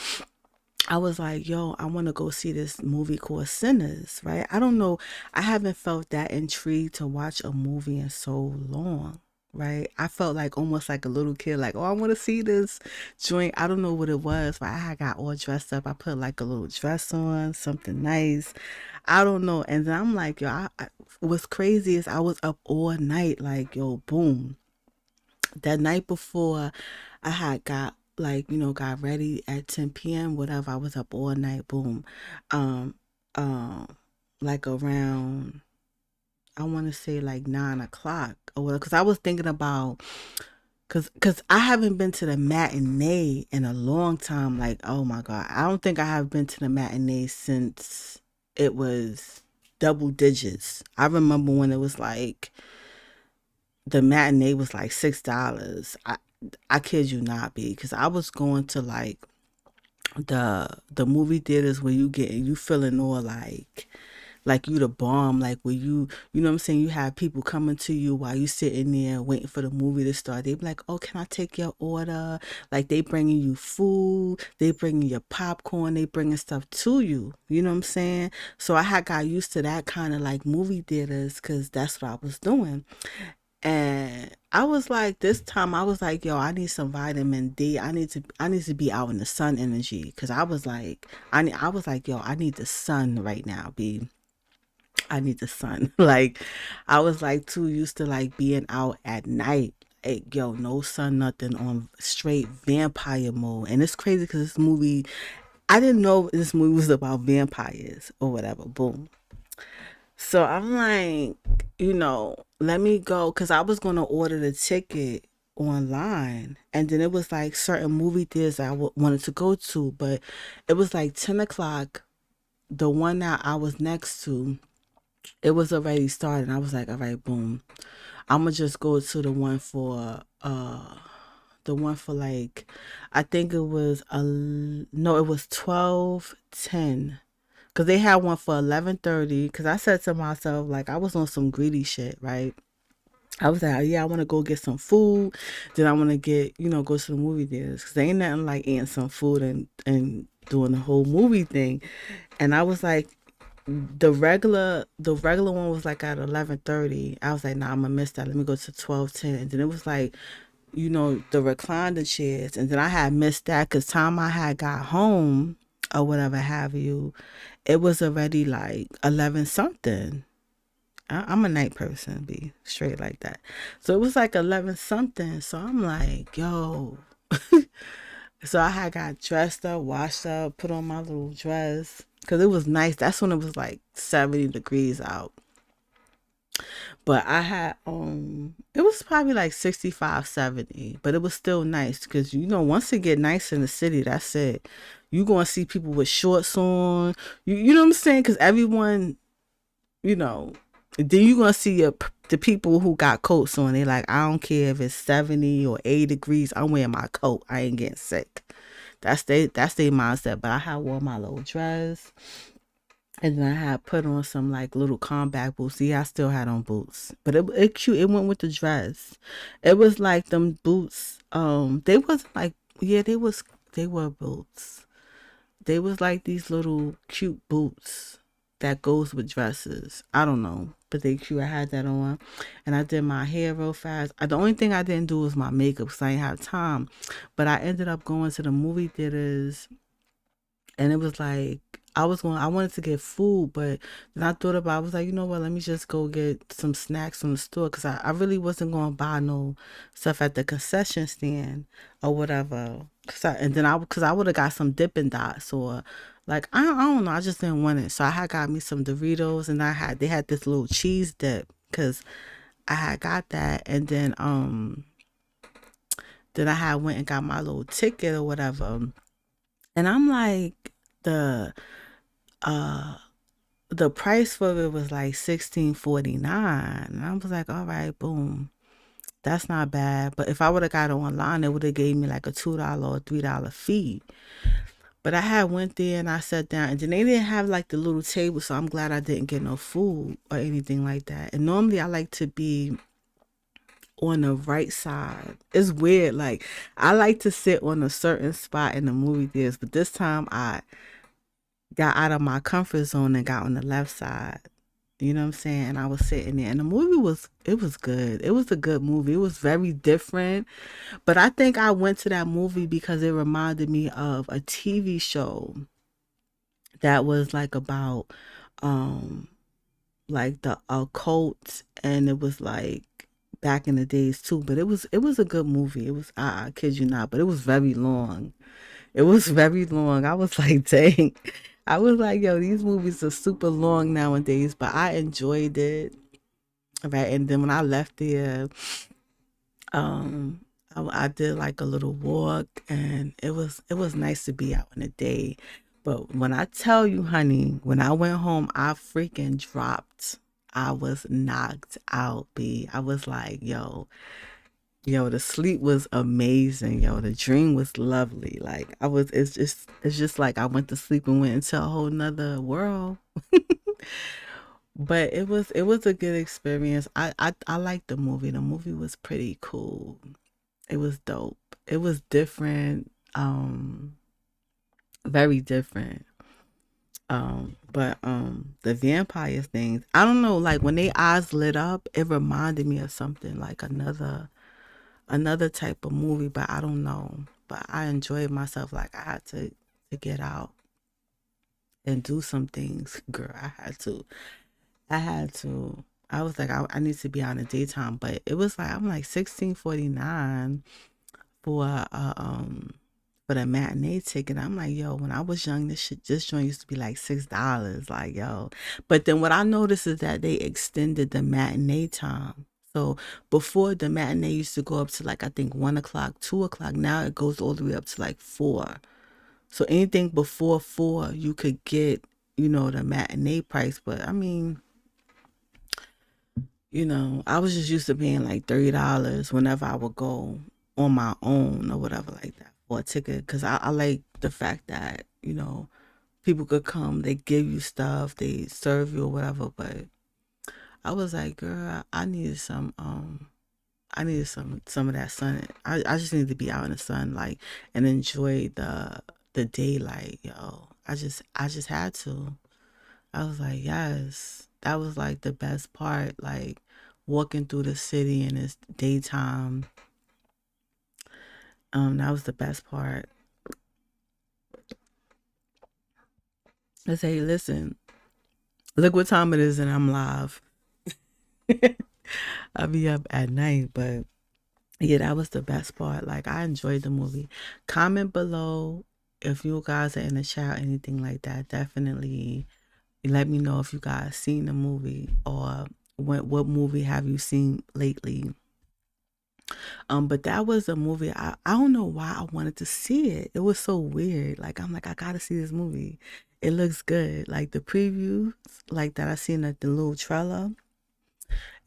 I was like, yo, I want to go see this movie called Sinners, right? I don't know. I haven't felt that intrigued to watch a movie in so long. right? I felt like almost like a little kid, like, oh, I want to see this joint. I don't know what it was, but I had got all dressed up. I put like a little dress on, something nice. I don't know. And then I'm like, yo, what's crazy is I was up all night, like, yo, boom. That night before, I had got like, got ready at 10 p.m., whatever. I was up all night, boom. Um, um, like around, I want to say like 9 o'clock or whatever, because I was thinking about, cause I haven't been to the matinee in a long time. Like, oh my God, I don't think I have been to the matinee since it was double digits. I remember when it was like the matinee was like $6. I kid you not, B, because I was going to like the movie theaters where you feeling all like you the bomb, like where you know what I'm saying, you have people coming to you while you sitting there waiting for the movie to start. They be like, oh, can I take your order? Like they bringing you food, they bringing your popcorn, they bringing stuff to you, you know what I'm saying? So I had got used to that kind of like movie theaters because that's what I was doing. And I was like, this time I was like, yo, I need some vitamin D. I need to be out in the sun energy because I was like, I was like, yo, I need the sun right now, B. I need the sun. Like I was like too used to like being out at night. Like, yo, no sun, nothing, on straight vampire mode. And it's crazy because this movie, I didn't know this movie was about vampires or whatever. Boom. So I'm like, let me go because I was gonna order the ticket online, and then it was like certain movie theaters wanted to go to, but it was like 10 o'clock. The one that I was next to, it was already started. I was like, all right, boom. I'm gonna just go to the one for like, I think it was no, it was 12:10. Cause they had one for 11:30. Cause I said to myself, like I was on some greedy shit, right? I was like, yeah, I want to go get some food. Then I want to go to the movie theaters. Cause there ain't nothing like eating some food and doing the whole movie thing. And I was like, the regular one was like at 11:30. I was like, nah, I'm gonna miss that. Let me go to 12:10. And then it was like, the recliner chairs. And then I had missed that because time I had got home or whatever have you, it was already like 11 something. I'm a night person, be straight like that. So it was like 11 something. So I'm like, yo. So I had got dressed up, washed up, put on my little dress because it was nice. That's when it was like 70 degrees out. But I had it was probably like 65, 70, but it was still nice because once it get nice in the city, that's it. You gonna see people with shorts on. You know what I'm saying? Because everyone, you know, then you gonna see the people who got coats on. They like, I don't care if it's 70 or 80 degrees. I'm wearing my coat. I ain't getting sick. That's their mindset. But I had worn my little dress. And then I had put on some like little combat boots. Yeah, I still had on boots, but it cute. It went with the dress. It was like them boots. They wasn't like, yeah, they were boots. They was like these little cute boots that goes with dresses. I don't know, but they cute. I had that on, and I did my hair real fast. The only thing I didn't do was my makeup because I didn't have time. But I ended up going to the movie theaters, and it was like I wanted to get food, but then I thought about, I was like, you know what, let me just go get some snacks from the store because I really wasn't going to buy no stuff at the concession stand or whatever. Because I would have got some Dippin' Dots or like, I don't know, I just didn't want it. So I had got me some Doritos, and they had this little cheese dip because I had got that. And then I had went and got my little ticket or whatever. And I'm like, the uh the price for it was like 16.49, and I was like, all right, boom, that's not bad. But if I would have got it online, it would have gave me like a $2 or $3 fee. But I had went there and I sat down, and then they didn't have like the little table, so I'm glad I didn't get no food or anything like that. And normally I like to be on the right side. It's weird, like I like to sit on a certain spot in the movie theaters, but this time I got out of my comfort zone and got on the left side. You know what I'm saying? And I was sitting there, and the movie was it was good. It was a good movie. It was very different, but I think I went to that movie because it reminded me of a TV show that was like about um like the occult, and it was like back in the days too. But it was a good movie. It was I kid you not, but it was very long. It was very long. I was like, dang. I was like, yo, these movies are super long nowadays, but I enjoyed it. Right. And then when I left there, um, I did like a little walk, and it was nice to be out in the day. But when I tell you, honey, when I went home, I freaking dropped. I was knocked out, B. I was like, yo, the sleep was amazing. Yo, the dream was lovely. Like it's just like I went to sleep and went into a whole nother world. But it was a good experience. I liked the movie. The movie was pretty cool. It was dope. It was different. Very different. But the vampire things, I don't know, like when they eyes lit up, it reminded me of something like another type of movie, but I don't know. But I enjoyed myself. Like I had to get out and do some things, girl. I had to. I had to. I was like, I need to be out in the daytime, but it was like I'm like 16.49 for for the matinee ticket. I'm like, yo, when I was young, this joint used to be like $6. Like, yo. But then what I noticed is that they extended the matinee time. So before, the matinee used to go up to like I think 1 o'clock, 2 o'clock. Now it goes all the way up to like 4. So anything before 4, you could get, the matinee price. But I mean, I was just used to paying like $30 whenever I would go on my own or whatever like that for a ticket. Cause I like the fact that, people could come, they give you stuff, they serve you or whatever. But I was like, girl, I needed some of that sun. I just need to be out in the sun, like, and enjoy the daylight, yo. I just had to. I was like, yes. That was like the best part, like walking through the city in this daytime. That was the best part. I say, listen, look what time it is and I'm live. I'll be up at night, but yeah, that was the best part. Like I enjoyed the movie. Comment below if you guys are in the chat or anything like that. Definitely let me know if you guys seen the movie, or what movie have you seen lately. But that was a movie. I don't know why I wanted to see it. It was so weird. Like I'm like, I gotta see this movie. It looks good. Like the previews, like that I seen at the little trailer.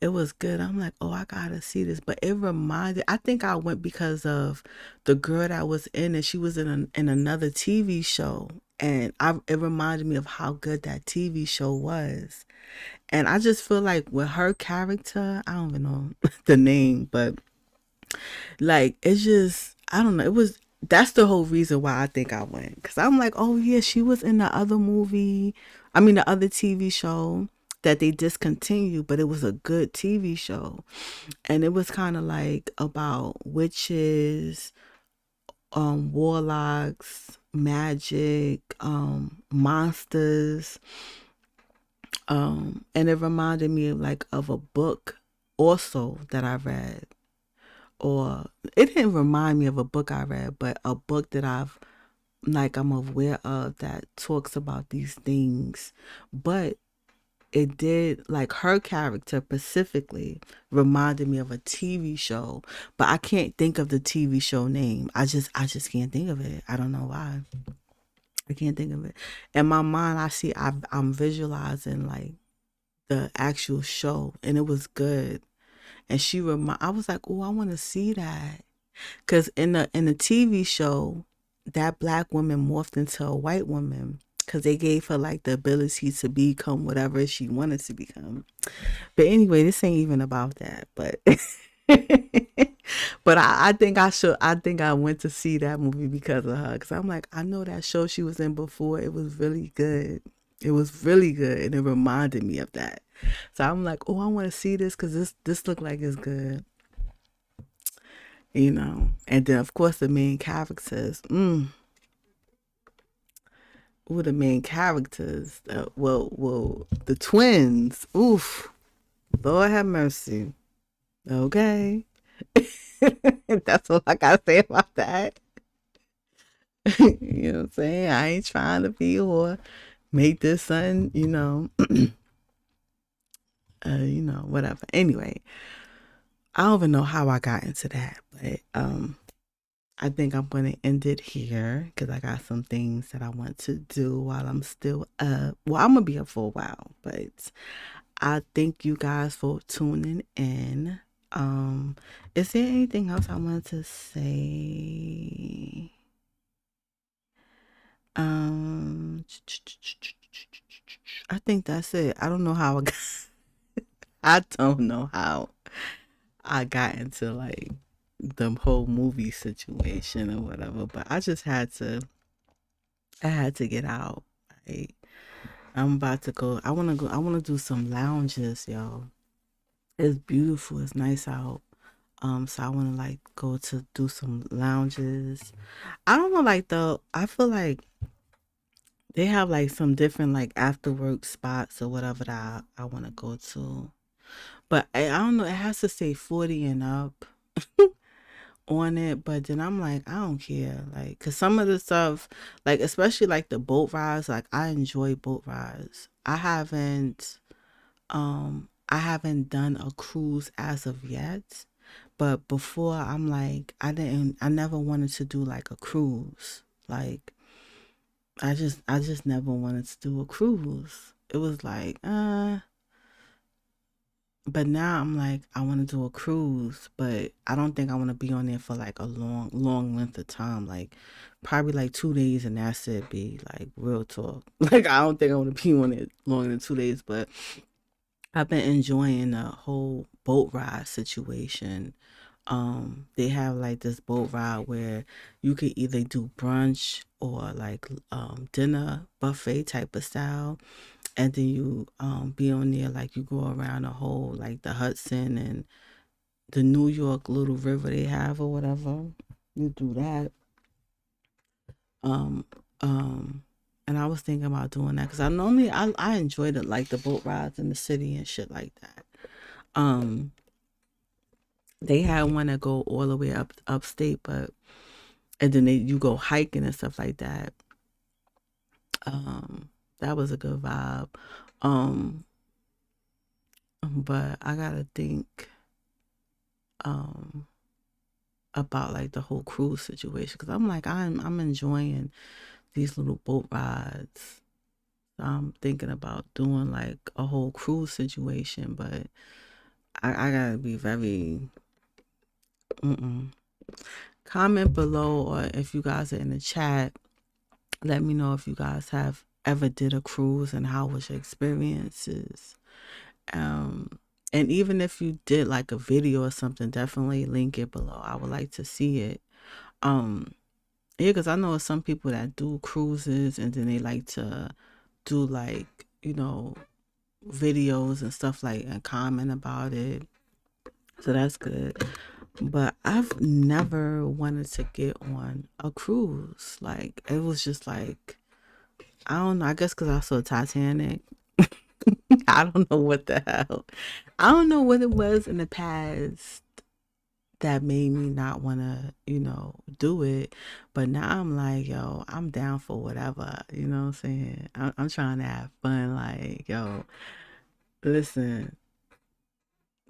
It was good. I'm like, oh, I gotta see this. But it reminded. I think I went because of the girl that was in it. She was in another TV show, and it reminded me of how good that TV show was. And I just feel like with her character, I don't even know the name, but like it's just I don't know. It was That's the whole reason why I think I went, because I'm like, oh yeah, she was in the other movie. I mean, the other TV show that they discontinued, but it was a good TV show, and it was kind of like about witches, warlocks, magic, monsters, and it reminded me of like of a book also that I read, or it didn't remind me of a book I read, but a book that I'm aware of that talks about these things. But it did, like her character specifically reminded me of a TV show, but I can't think of the TV show name. I just can't think of it. I don't know why. I can't think of it. In my mind, I'm visualizing like the actual show, and it was good. And I was like, oh, I want to see that. Cause in the TV show, that black woman morphed into a white woman. Cause they gave her like the ability to become whatever she wanted to become. But anyway, this ain't even about that. But but I think I should. I think I went to see that movie because of her. Cause I'm like, I know that show she was in before. It was really good. It was really good, and it reminded me of that. So I'm like, oh, I want to see this because this look like it's good, you know. And then of course the main characters, the main characters, well, the twins, oof, Lord have mercy. Okay, that's all I gotta say about that. You know what I'm saying? I ain't trying to be or make this son, whatever. Anyway, I don't even know how I got into that, but I think I'm gonna end it here because I got some things that I want to do while I'm still up. Well, I'm gonna be up for a while, but I thank you guys for tuning in. Um, is there anything else I wanted to say? Um, I think that's it. I don't know how I got, I don't know how I got into like the whole movie situation or whatever, but I had to get out. Like, I'm about to go. I want to do some lounges, yo. It's beautiful. It's nice out. So I want to like go to do some lounges. I don't know, like I feel like they have like some different like after work spots or whatever that I want to go to. But I don't know. It has to say 40 and up on it. But then I'm like, I don't care. Like, cause some of the stuff, like especially like the boat rides, like I enjoy boat rides. I haven't done a cruise as of yet. But before I'm like, I never wanted to do like a cruise. Like I just never wanted to do a cruise. It was like, but now I'm like, I want to do a cruise, but I don't think I want to be on there for like a long length of time. Like probably like 2 days and that's it. Be like real talk. Like I don't think I want to be on it longer than 2 days. But I've been enjoying the whole boat ride situation. They have like this boat ride where you could either do brunch or like dinner buffet type of style, and then you be on there like you go around the whole like the Hudson and the New York little river they have or whatever. You do that. Um um and I was thinking about doing that because I enjoyed it like the boat rides in the city and shit like that. Um they had one that go all the way up upstate, but and then you go hiking and stuff like that. That was a good vibe. Um but I gotta think um about like the whole cruise situation because I'm like I'm enjoying these little boat rides. So I'm thinking about doing like a whole cruise situation, but I gotta be very. Mm-mm. Comment below, or if you guys are in the chat, let me know if you guys have ever did a cruise and how was your experiences. Um, and even if you did like a video or something, definitely link it below. I would like to see it. Um, Yeah, because I know some people that do cruises and then they like to do like, videos and stuff like and comment about it. So that's good. But I've never wanted to get on a cruise. Like it was just like I don't know, I guess because I saw Titanic. I don't know what the hell. I don't know what it was in the past that made me not want to, do it. But now I'm like, yo, I'm down for whatever. You know what I'm saying? I'm trying to have fun. Like, yo, listen,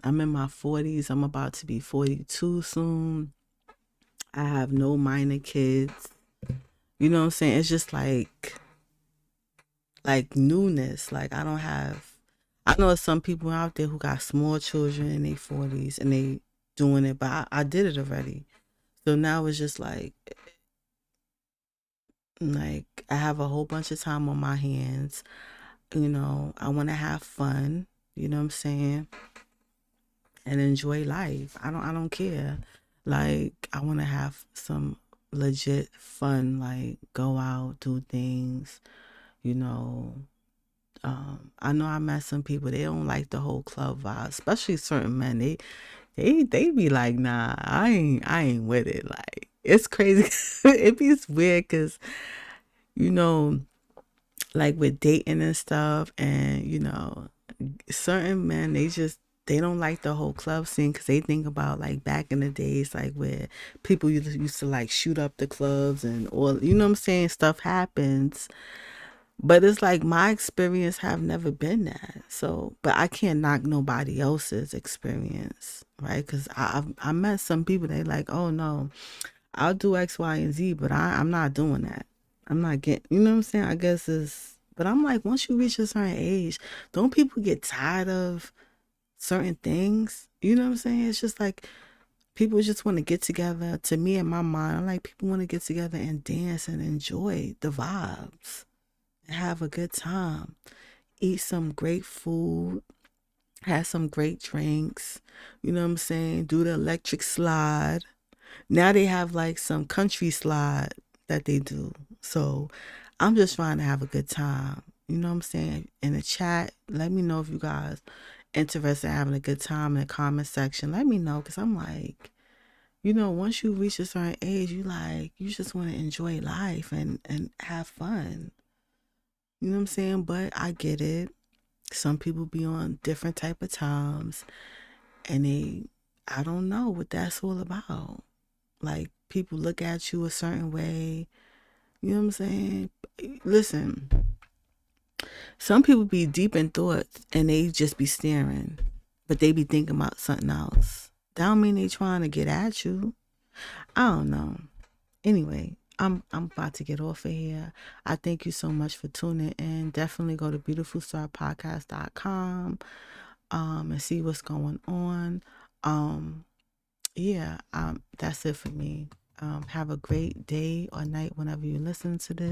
I'm in my 40s. I'm about to be 42 soon. I have no minor kids. You know what I'm saying? It's just like newness. Like I don't have. I know some people out there who got small children in their 40s and they doing it, but I did it already. So now it's just like I have a whole bunch of time on my hands. I want to have fun, you know what I'm saying? And enjoy life. I don't care. Like I want to have some legit fun, like go out, do things, you know, I know I met some people, they don't like the whole club vibe, especially certain men. They be like, nah, I ain't with it. Like, it's crazy. It be weird because, you know, like with dating and stuff, and certain men, they don't like the whole club scene because they think about like back in the days, like where people used to like shoot up the clubs and all, you know what I'm saying, stuff happens. But it's like my experience have never been that. So, but I can't knock nobody else's experience, right? Because I met some people, they like, oh no, I'll do X, Y, and Z, but I'm not doing that. I'm not getting, you know what I'm saying? I guess it's, but I'm like, once you reach a certain age, don't people get tired of certain things? You know what I'm saying? It's just like people just want to get together. To me, in my mind, I'm like, people want to get together and dance and enjoy the vibes, have a good time, eat some great food, have some great drinks. You know what I'm saying? Do the electric slide. Now they have like some country slide that they do. So I'm just trying to have a good time. You know what I'm saying? In the chat, let me know if you guys interested in having a good time in the comment section. Let me know, because I'm like, once you reach a certain age, you just want to enjoy life and have fun. You know what I'm saying? But I get it. Some people be on different type of times, and I don't know what that's all about. Like, people look at you a certain way. You know what I'm saying? Listen, some people be deep in thoughts and they just be staring, but they be thinking about something else. That don't mean they trying to get at you. I don't know. Anyway, I'm about to get off of here. I thank you so much for tuning in. Definitely go to beautifulstarpodcast.com and see what's going on. Yeah, that's it for me. Have a great day or night whenever you listen to this.